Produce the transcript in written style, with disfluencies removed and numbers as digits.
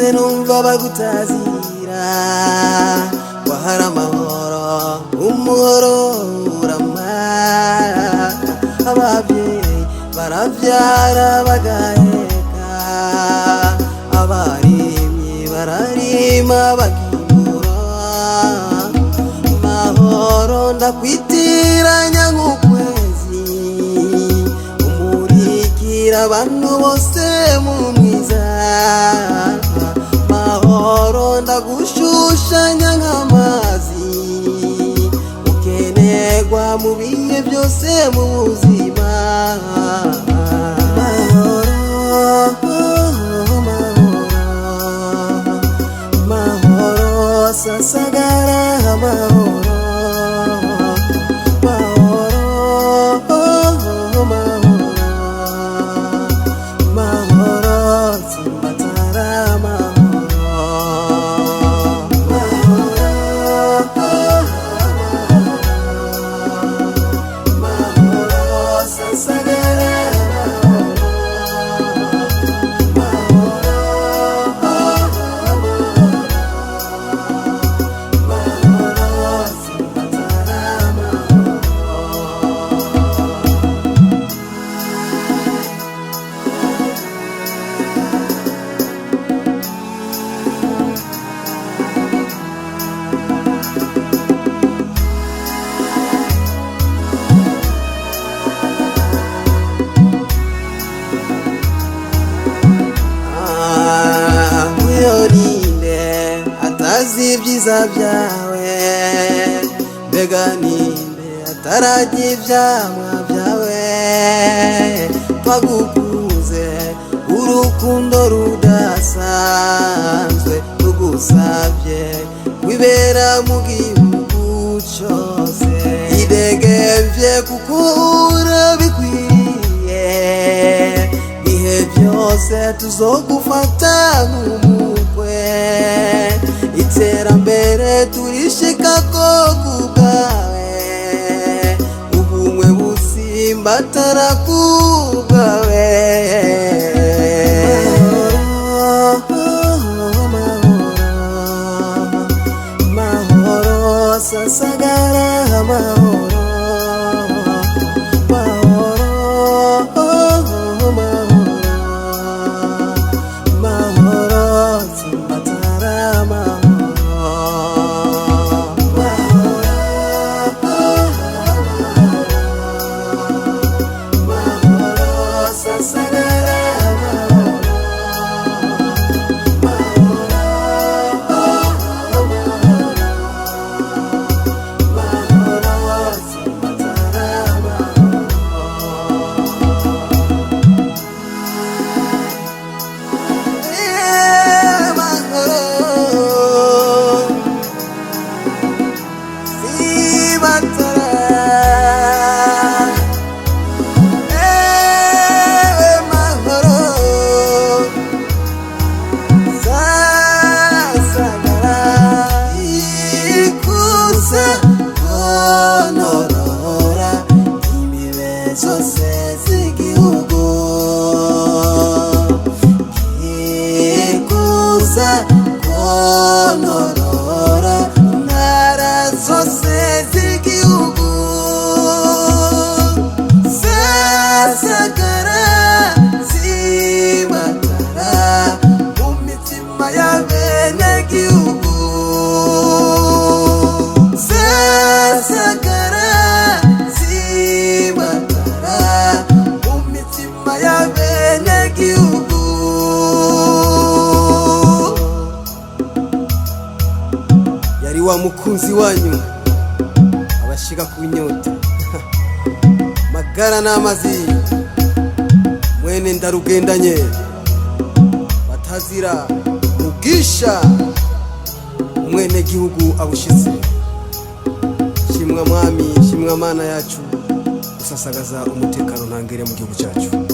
nakuze numva bagutazira wahara amahoro umuhoro uramara abavyeyi baravyara bagaheka abarimyi bararima bakimura mahoro ndakwitiranya nk'ukwezi umurikira abantu bose mu mwiza mahoro ndagushushanya nk'amazi ukenegwa mu bihe byose mu buzima mahoro sasagara mahoro ibyiza byawe mbega ninde ataragira ivyamwa byawe twagukuze urukundo rudasanzwe tugusavye wibera mu gihugu cyose idegevye kuko urabikwiriye bihe byose tuzogufata nk'umukwe iterambere turishikako kubwawe ubumwe busimbatara kubwawe mahoro sasagara mahoro konorora ntara zose z'igihugu sasagara zimatara mu mitima y'abenegihugu sasagara zimatara mu mitima y'abenegihugu wa mukunzi wanyu abashika ku nyota magara n'amazi mwene ndarugendanye batazira mugisha mwene gihugu abushize shimwa mwami shimwa mana yacu usasagaza umutekano ntangere mu gihugu cyacu.